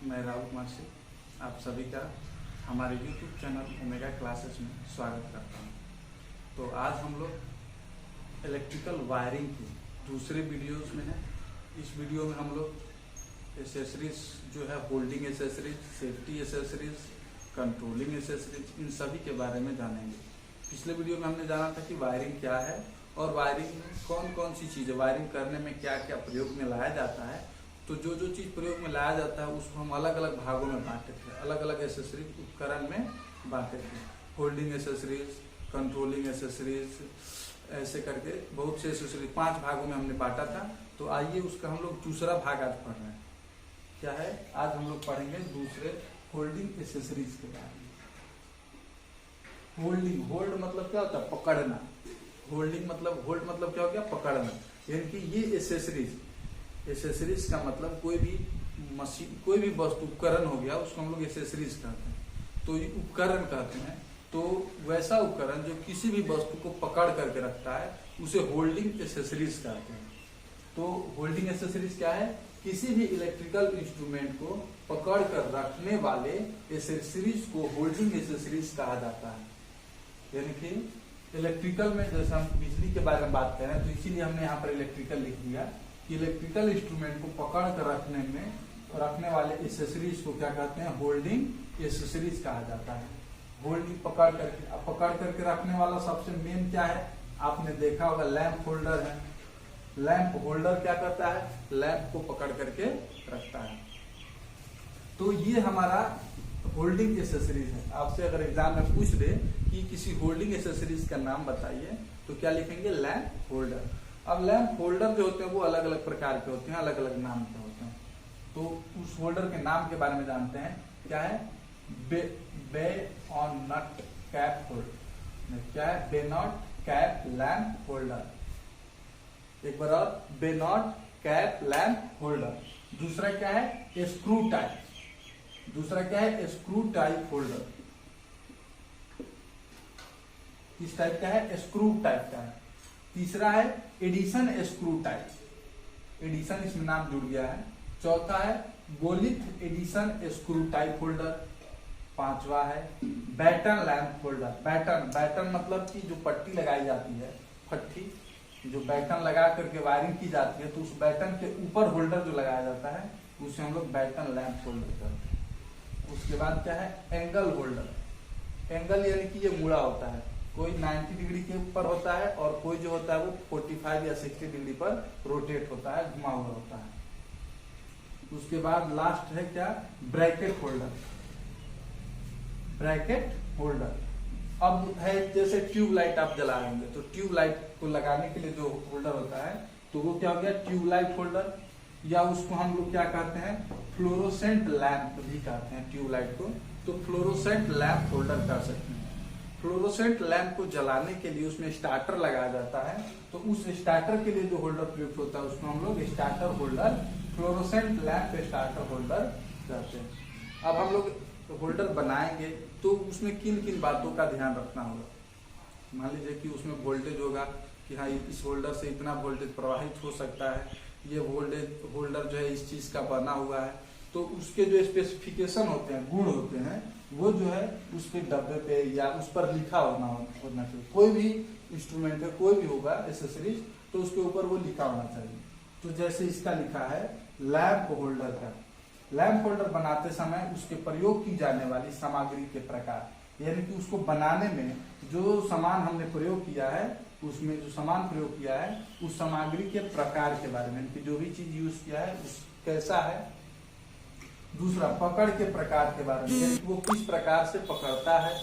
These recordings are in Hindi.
मैं राहुल कुमार सिंह आप सभी का हमारे YouTube चैनल ओमेगा क्लासेस में स्वागत करता हूं। तो आज हम लोग इलेक्ट्रिकल वायरिंग की दूसरे वीडियोस में हैं। इस वीडियो में हम लोग एसेसरीज जो है holding accessories, safety accessories, controlling accessories, इन सभी के बारे में जानेंगे। पिछले वीडियो में हमने जाना था कि वायरिंग क्या है और वायरिंग में कौन कौन सी चीज़ें, वायरिंग करने में क्या क्या प्रयोग में लाया जाता है। तो जो जो चीज़ प्रयोग में लाया जाता है उसको हम अलग अलग भागों में बांटे थे, अलग अलग एसेसरीज उपकरण में बांटे थे। होल्डिंग एसेसरीज, कंट्रोलिंग एसेसरीज, ऐसे करके बहुत से एसेसरीज 5 भागों में हमने बांटा था। तो आइए उसका हम लोग दूसरा भाग आज पढ़ रहे हैं। क्या है? आज हम लोग पढ़ेंगे दूसरे होल्डिंग एसेसरीज के बारे में। होल्डिंग, होल्ड मतलब क्या होता है? पकड़ना। होल्डिंग मतलब, होल्ड मतलब क्या हो गया? पकड़ना। यानी कि ये एसेसरीज का मतलब कोई भी मशीन, कोई भी वस्तु, उपकरण हो गया, उसको हम लोग एसेसरीज कहते हैं। तो ये उपकरण कहते हैं। तो वैसा उपकरण जो किसी भी वस्तु को पकड़ करके रखता है उसे होल्डिंग एसेसरीज कहते हैं। तो होल्डिंग एसेसरीज क्या है? किसी भी इलेक्ट्रिकल इंस्ट्रूमेंट को पकड़ कर रखने वाले एसेसरीज को होल्डिंग एसेसरीज कहा जाता है। यानी कि इलेक्ट्रिकल में जैसे हम बिजली के बारे में बात कर रहे हैं, तो इसीलिए हमने यहाँ पर इलेक्ट्रिकल लिख दिया कि इलेक्ट्रिकल इंस्ट्रूमेंट को पकड़ कर रखने वाले एसेसरीज को क्या कहते हैं? होल्डिंग एसेसरीज कहा जाता है। होल्डिंग पकड़ करके रखने वाला सबसे मेन क्या है? आपने देखा होगा लैंप होल्डर है। लैंप होल्डर क्या करता है? लैंप को पकड़ करके रखता है। तो ये हमारा होल्डिंग एसेसरीज है। आपसे अगर एग्जाम में पूछ दे कि किसी होल्डिंग एसेसरीज का नाम बताइए तो क्या लिखेंगे? Lamp holder. अब लैंप होल्डर जो होते हैं वो अलग अलग प्रकार के होते हैं, अलग अलग नाम के होते हैं। तो उस होल्डर के नाम के बारे में जानते हैं। क्या है? बेनॉट कैप होल्डर। क्या है? बेनॉट कैप लैंप होल्डर। एक बार और, बेनॉट कैप लैंप होल्डर। दूसरा क्या है? Screw type. दूसरा क्या है? Screw type holder. इस टाइप का है, स्क्रू टाइप का है। तीसरा है एडिशन स्क्रू टाइप। एडिशन इसमें नाम जुड़ गया है। चौथा है गोलिथ एडिशन स्क्रू टाइप होल्डर। पांचवा है बैटन लैंप होल्डर। बैटन मतलब कि जो पट्टी लगाई जाती है, फट्टी, जो बैटन लगा करके वायरिंग की जाती है, तो उस बैटन के ऊपर होल्डर जो लगाया जाता है उसे हम लोग बैटन लैंप होल्डर करते हैं। उसके बाद क्या है? Angle holder. एंगल यानी कि ये मुड़ा होता है, कोई 90 डिग्री के ऊपर होता है और कोई जो होता है वो 45 या 60 डिग्री पर रोटेट होता है, घुमा हुआ होता है। उसके बाद लास्ट है क्या? Bracket holder. ब्रैकेट होल्डर अब है जैसे ट्यूबलाइट आप जला रहे होंगे, तो ट्यूबलाइट को लगाने के लिए जो होल्डर होता है तो वो क्या हो गया? Tubelight holder. या उसको हम लोग क्या कहते हैं? फ्लोरोसेंट लैंप भी कहते हैं ट्यूबलाइट को। तो फ्लोरोसेंट लैंप होल्डर कर सकते हैं। फ्लोरोसेंट लैंप को जलाने के लिए उसमें स्टार्टर लगाया जाता है, तो उस स्टार्टर के लिए जो होल्डर प्रयुक्त होता है उसको हम लोग starter holder, fluorescent lamp starter holder कहते हैं। अब हम लोग होल्डर बनाएंगे तो उसमें किन किन बातों का ध्यान रखना होगा। मान लीजिए कि उसमें वोल्टेज होगा कि हाँ इस होल्डर से इतना वोल्टेज प्रवाहित हो सकता है, ये होल्डर जो है इस चीज का बना हुआ है। तो उसके जो स्पेसिफिकेशन होते हैं, गुण होते हैं, वो जो है उसके डब्बे पे या उस पर लिखा होना चाहिए। कोई भी इंस्ट्रूमेंट है, कोई भी होगा एसेसरीज, तो उसके ऊपर वो लिखा होना चाहिए। तो जैसे इसका लिखा है लैंप होल्डर का। लैंप होल्डर बनाते समय उसके प्रयोग की जाने वाली सामग्री के प्रकार, यानी कि उसको बनाने में जो सामान हमने प्रयोग किया है, उसमें जो सामान प्रयोग किया है उस सामग्री के प्रकार के बारे में, कि जो भी चीज यूज किया है उस कैसा है। दूसरा पकड़ के प्रकार के बारे में, वो किस प्रकार से पकड़ता है।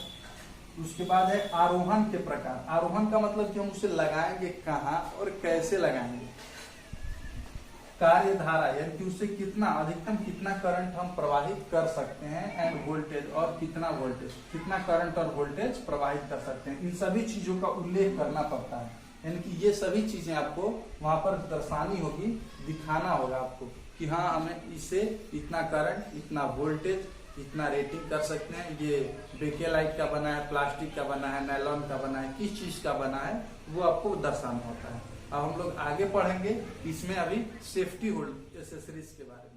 उसके बाद है आरोहण के प्रकार। आरोहण का मतलब कि हम उसे लगाएंगे कहाँ और कैसे लगाएंगे। कार्यधारा, यानी कि उससे कितना, अधिकतम कितना करंट हम प्रवाहित कर सकते हैं, एंड वोल्टेज, और कितना वोल्टेज, कितना करंट और वोल्टेज प्रवाहित कर सकते हैं। इन सभी चीजों का उल्लेख करना पड़ता है। यानी कि ये सभी चीजें आपको वहां पर दर्शानी होगी, दिखाना होगा आपको कि हाँ हमें इससे इतना करंट, इतना वोल्टेज, इतना रेटिंग कर सकते हैं। ये बेकेलाइट का बना है, प्लास्टिक का बना है, नायलॉन का बना है, किस चीज का बना है वो आपको दर्शाना होता है। अब हम लोग आगे पढ़ेंगे इसमें अभी सेफ्टी होल्ड एसेसरीज के बारे में।